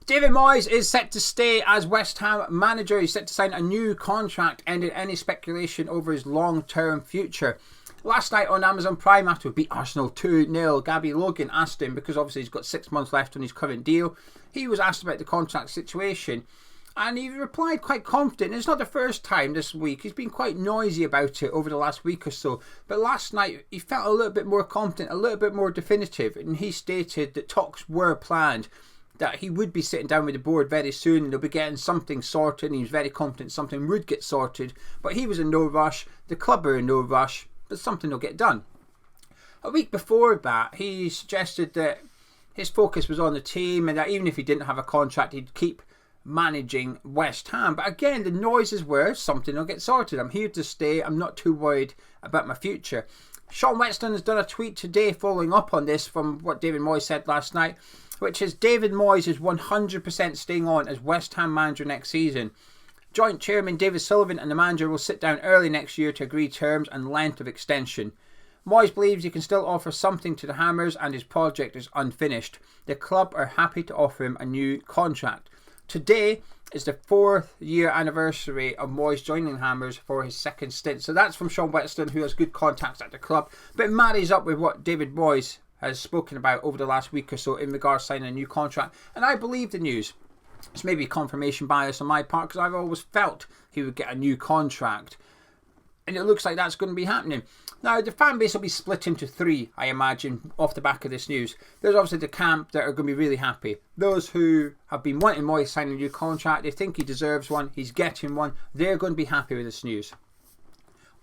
David Moyes is set to stay as West Ham manager. He's set to sign a new contract, ending any speculation over his long-term future. Last night on Amazon Prime, after we beat Arsenal 2-0, Gabby Logan asked him, because obviously he's got 6 months left on his current deal, he was asked about the contract situation, and he replied quite confident. It's not the first time this week. He's been quite noisy about it over the last week or so, but last night he felt a little bit more confident, a little bit more definitive, and he stated that talks were planned, that he would be sitting down with the board very soon and they'll be getting something sorted, and he was very confident something would get sorted, but he was in no rush, the club are in no rush, but something will get done. A week before that, he suggested that his focus was on the team and that even if he didn't have a contract, he'd keep managing West Ham. But again, the noises were something will get sorted. I'm here to stay. I'm not too worried about my future. Sean Whetstone has done a tweet today following up on this from what David Moyes said last night, which is David Moyes is 100% staying on as West Ham manager next season. Joint chairman David Sullivan and the manager will sit down early next year to agree terms and length of extension. Moyes believes he can still offer something to the Hammers and his project is unfinished. The club are happy to offer him a new contract. Today is the 4th year anniversary of Moyes joining the Hammers for his second stint. So that's from Sean Whetstone, who has good contacts at the club, but it marries up with what David Moyes has spoken about over the last week or so in regards to signing a new contract. And I believe the news. It's maybe confirmation bias on my part, because I've always felt he would get a new contract, and it looks like that's going to be happening. Now, the fan base will be split into three, I imagine, off the back of this news. There's obviously the camp that are going to be really happy. Those who have been wanting Moyes to sign a new contract, they think he deserves one, he's getting one, they're going to be happy with this news.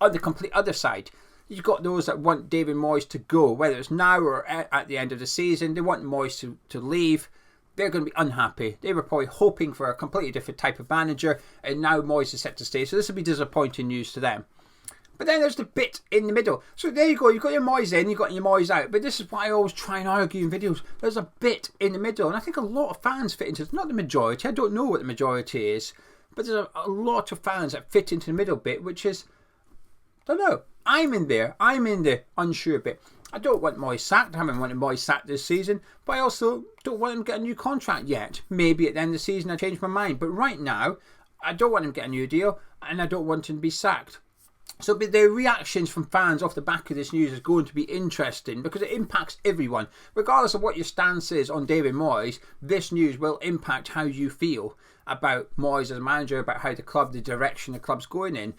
On the complete other side, you've got those that want David Moyes to go, whether it's now or at the end of the season. They want Moyes to leave. They're going to be unhappy. They were probably hoping for a completely different type of manager, and now Moyes is set to stay. So this will be disappointing news to them. But then there's the bit in the middle. So there you go. You've got your Moyes in, you've got your Moyes out. But this is why I always try and argue in videos. There's a bit in the middle. And I think a lot of fans fit into it. Not the majority. I don't know what the majority is. But there's a lot of fans that fit into the middle bit, which is, I don't know. I'm in there. I'm in the unsure bit. I don't want Moyes sacked. I haven't wanted Moyes sacked this season. But I also don't want him to get a new contract yet. Maybe at the end of the season I change my mind. But right now, I don't want him to get a new deal. And I don't want him to be sacked. So the reactions from fans off the back of this news is going to be interesting, because it impacts everyone. Regardless of what your stance is on David Moyes, this news will impact how you feel about Moyes as a manager, about how the direction the club's going in.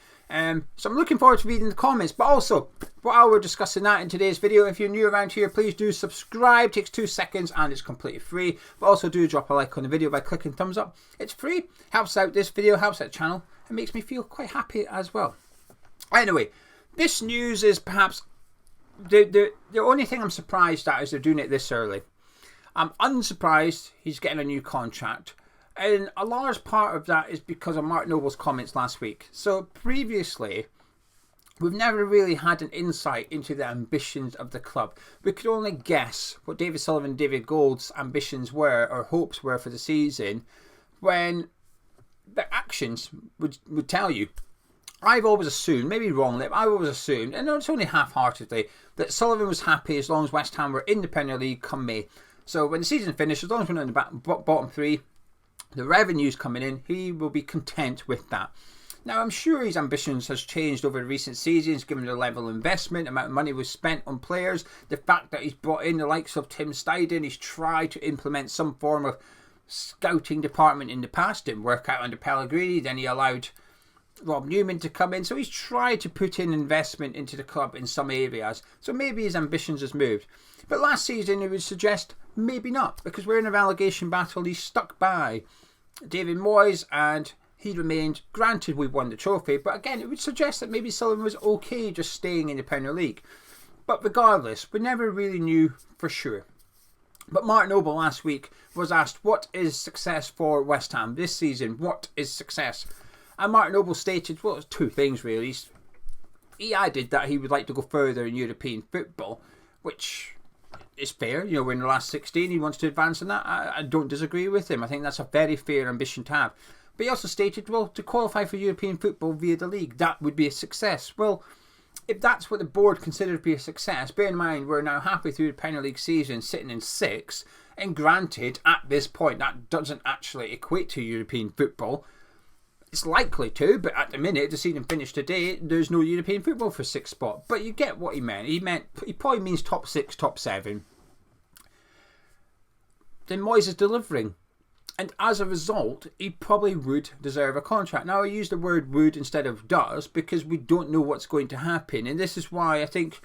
So I'm looking forward to reading the comments. But also, while we're discussing that in today's video, if you're new around here, please do subscribe. It takes 2 seconds and it's completely free. But also do drop a like on the video by clicking thumbs up. It's free. Helps out this video, helps out the channel. It makes me feel quite happy as well. Anyway, this news is perhaps the only thing I'm surprised at is they're doing it this early. I'm unsurprised he's getting a new contract, and a large part of that is because of Mark Noble's comments last week. So previously, we've never really had an insight into the ambitions of the club. We could only guess what David Sullivan and David Gold's ambitions were, or hopes were for the season, when the actions would tell you. I've always assumed, maybe wrongly, but I've always assumed, and it's only half-heartedly, that Sullivan was happy as long as West Ham were in the Premier League come May. So when the season finished, as long as we're in the bottom three, the revenue's coming in, he will be content with that. Now, I'm sure his ambitions has changed over recent seasons, given the level of investment, the amount of money was spent on players, the fact that he's brought in the likes of Tim Steidten, he's tried to implement some form of scouting department in the past, didn't work out under Pellegrini, then he allowed Rob Newman to come in, so he's tried to put in investment into the club in some areas, so maybe his ambitions has moved. But last season it would suggest maybe not, because we're in a relegation battle. He's stuck by David Moyes and he remained. Granted, we won the trophy, but again it would suggest that maybe Sullivan was okay just staying in the Premier League. But regardless, we never really knew for sure. But Mark Noble last week was asked, what is success for West Ham this season? What is success? And Mark Noble stated, well, it's two things really. He added that he would like to go further in European football, which is fair. You know, we're in the last 16. He wants to advance in that. I don't disagree with him. I think that's a very fair ambition to have. But he also stated, well, to qualify for European football via the league, that would be a success. Well, if that's what the board considered to be a success, bear in mind we're now halfway through the Premier League season, sitting in 6th, and granted, at this point, that doesn't actually equate to European football. It's likely to, but at the minute, the season finished today, there's no European football for 6th spot. But you get what he meant. He probably means top 6, top 7. Then Moyes is delivering. And as a result, he probably would deserve a contract. Now, I use the word would instead of does because we don't know what's going to happen. And this is why I think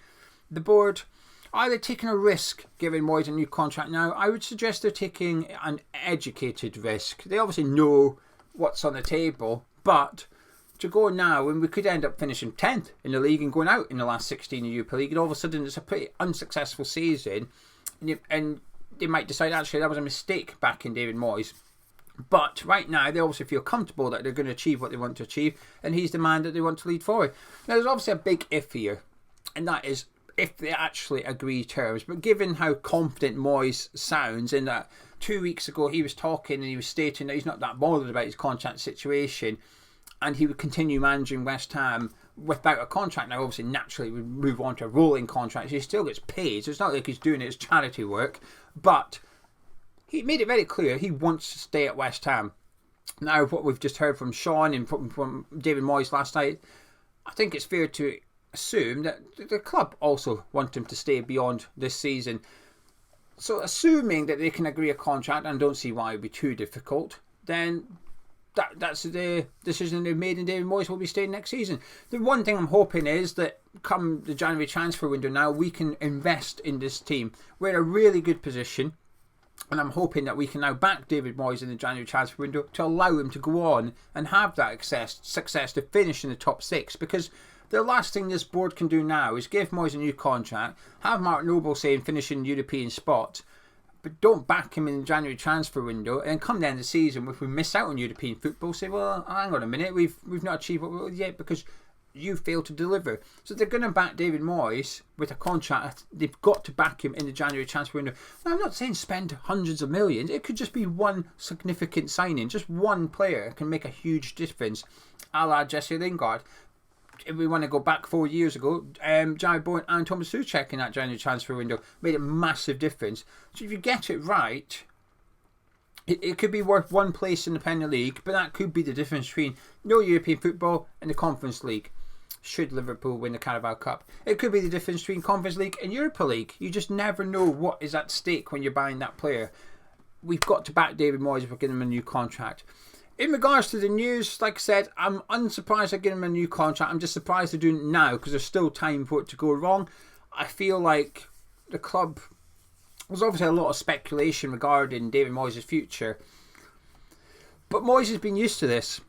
the board, are they taking a risk giving Moyes a new contract now? I would suggest they're taking an educated risk. They obviously know what's on the table, but to go now, and we could end up finishing 10th in the league and going out in the last 16 in the Europa League, and all of a sudden it's a pretty unsuccessful season, and they might decide actually that was a mistake back in David Moyes. But right now they obviously feel comfortable that they're going to achieve what they want to achieve, and he's the man that they want to lead forward. Now there's obviously a big if here, and that is if they actually agree terms. But given how confident Moyes sounds, in that 2 weeks ago he was talking and he was stating that he's not that bothered about his contract situation, and he would continue managing West Ham without a contract. Now obviously naturally would move on to a rolling contract. He still gets paid, so it's not like he's doing it as charity work, but he made it very clear he wants to stay at West Ham. Now what we've just heard from Sean and from David Moyes last night, I think it's fair to assume that the club also want him to stay beyond this season. So assuming that they can agree a contract, and don't see why it would be too difficult, then that's the decision they've made, and David Moyes will be staying next season. The one thing I'm hoping is that come the January transfer window now, we can invest in this team. We're in a really good position, and I'm hoping that we can now back David Moyes in the January transfer window to allow him to go on and have that success to finish in the top 6, because the last thing this board can do now is give Moyes a new contract, have Mark Noble saying finishing European spot, but don't back him in the January transfer window, and come the end of the season, if we miss out on European football, say, well, hang on a minute, we've not achieved what we want yet because you failed to deliver. So they're going to back David Moyes with a contract. They've got to back him in the January transfer window. Now, I'm not saying spend hundreds of millions. It could just be one significant signing. Just one player can make a huge difference, a la Jesse Lingard. If we want to go back 4 years ago, Jared Bowen and Thomas Souček in that January transfer window made a massive difference. So if you get it right, it could be worth one place in the Premier League, but that could be the difference between no European football and the Conference League. Should Liverpool win the Carabao Cup, it could be the difference between Conference League and Europa League. You just never know what is at stake when you're buying that player. We've got to back David Moyes if we're giving him a new contract. In regards to the news, like I said, I'm unsurprised they're giving him a new contract. I'm just surprised they're doing it now because there's still time for it to go wrong. I feel like the club, there's obviously a lot of speculation regarding David Moyes' future, but Moyes has been used to this.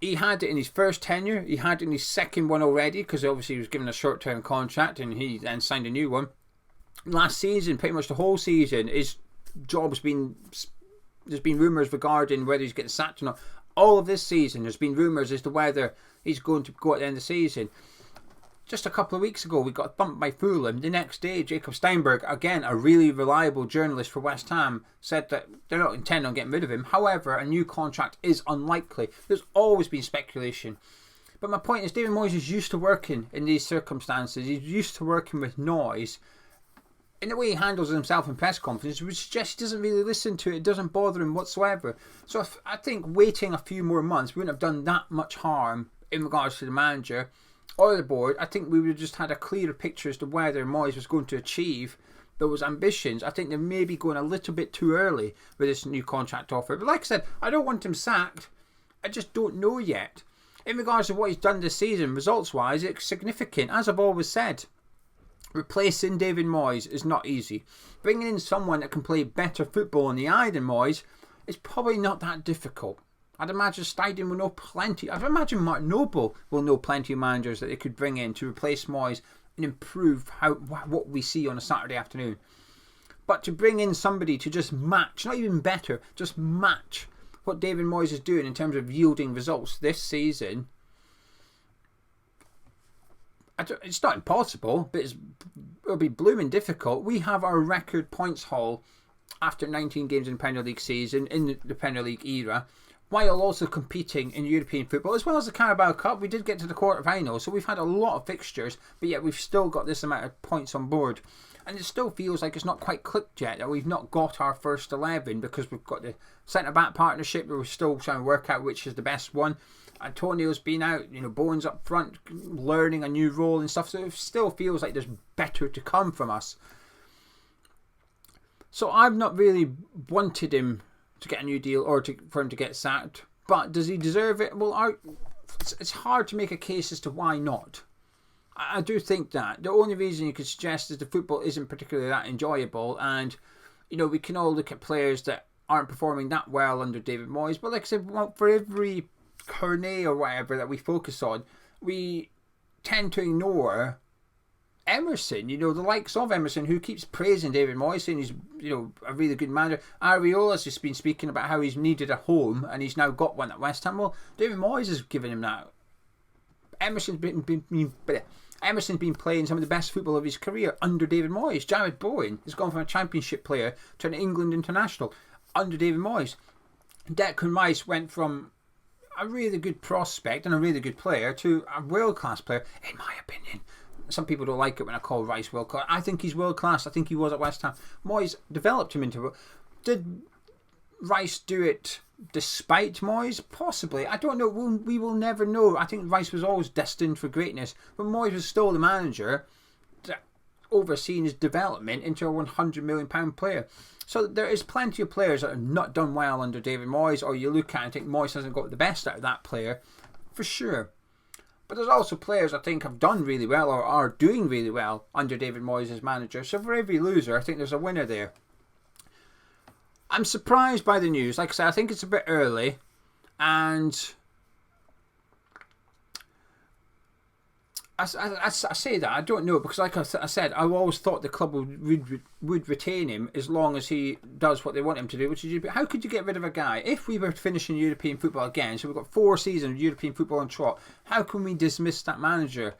He had it in his first tenure. He had it in his second one already because obviously he was given a short-term contract and he then signed a new one. Last season, pretty much the whole season, his job's been... There's been rumours regarding whether he's getting sacked or not. All of this season, there's been rumours as to whether he's going to go at the end of the season. Just a couple of weeks ago, we got bumped by Fulham. The next day, Jacob Steinberg, again a really reliable journalist for West Ham, said that they're not intending on getting rid of him. However, a new contract is unlikely. There's always been speculation. But my point is, David Moyes is used to working in these circumstances. He's used to working with noise. In the way he handles himself in press conferences, which suggests he doesn't really listen to it, it doesn't bother him whatsoever. So I think waiting a few more months wouldn't have done that much harm in regards to the manager or the board. I think we would have just had a clearer picture as to whether Moyes was going to achieve those ambitions. I think they're maybe going a little bit too early with this new contract offer. But like I said, I don't want him sacked. I just don't know yet. In regards to what he's done this season, results-wise, it's significant. As I've always said, replacing David Moyes is not easy. Bringing in someone that can play better football in the eye than Moyes is probably not that difficult. I'd imagine Stadium will know plenty. I'd imagine Mark Noble will know plenty of managers that they could bring in to replace Moyes and improve what we see on a Saturday afternoon. But to bring in somebody to just match, not even better, just match what David Moyes is doing in terms of yielding results this season, it's not impossible, but it'll be blooming difficult. We have our record points haul after 19 games in Premier League season, in the Premier League era. while also competing in European football, as well as the Carabao Cup. We did get to the quarter-final, so we've had a lot of fixtures, but yet we've still got this amount of points on board. And it still feels like it's not quite clicked yet, that we've not got our first 11, because we've got the centre-back partnership, but we're still trying to work out which is the best one. Antonio's been out, Bowen's up front, learning a new role and stuff, so it still feels like there's better to come from us. So I've not really wanted him to get a new deal or for him to get sacked, but does he deserve it? Well, it's hard to make a case as to why not. I do think that the only reason you could suggest is the football isn't particularly that enjoyable, and we can all look at players that aren't performing that well under David Moyes, but like I said, for every Cornet or whatever that we focus on, we tend to ignore Emerson, the likes of Emerson, who keeps praising David Moyes, saying he's a really good manager. Areola's just been speaking about how he's needed a home and he's now got one at West Ham. Well, David Moyes has given him that. Emerson's been playing some of the best football of his career under David Moyes. Jared Bowen has gone from a Championship player to an England international under David Moyes. Declan Rice went from a really good prospect and a really good player to a world-class player, in my opinion. Some people don't like it when I call Rice world-class. I think he's world-class. I think he was at West Ham. Moyes developed him into it. Did Rice do it despite Moyes? Possibly. I don't know. We will never know. I think Rice was always destined for greatness, but Moyes was still the manager overseeing his development into a £100 million player. So there is plenty of players that have not done well under David Moyes, or you look at it and think Moyes hasn't got the best out of that player, for sure. But there's also players I think have done really well or are doing really well under David Moyes as manager. So for every loser, I think there's a winner there. I'm surprised by the news. Like I said, I think it's a bit early. And I say that, I don't know, because like I said, I always thought the club would retain him as long as he does what they want him to do, which is, how could you get rid of a guy? If we were finishing European football again, so we've got 4 seasons of European football on trot, how can we dismiss that manager?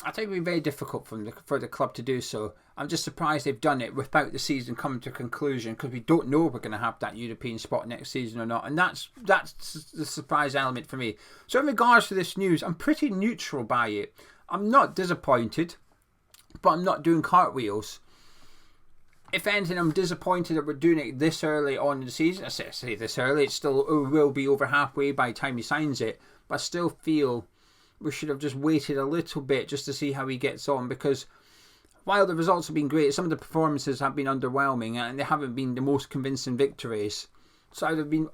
I think it would be very difficult for the club to do so. I'm just surprised they've done it without the season coming to a conclusion, because we don't know if we're going to have that European spot next season or not, and that's the surprise element for me. So in regards to this news, I'm pretty neutral by it. I'm not disappointed, but I'm not doing cartwheels. If anything, I'm disappointed that we're doing it this early on in the season. I say this early, it will be over halfway by the time he signs it, but I still feel we should have just waited a little bit just to see how he gets on, because while the results have been great, some of the performances have been underwhelming and they haven't been the most convincing victories. So I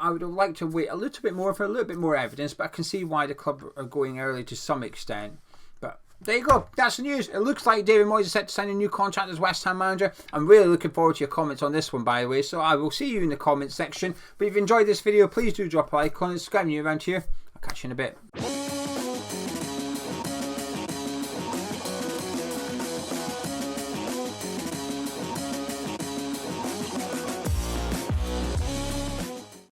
would have liked to wait a little bit more for a little bit more evidence, but I can see why the club are going early to some extent. But there you go, that's the news. It looks like David Moyes is set to sign a new contract as West Ham manager. I'm really looking forward to your comments on this one, by the way, so I will see you in the comments section. But if you enjoyed this video, please do drop a like on it, subscribe when you're around here. I'll catch you in a bit.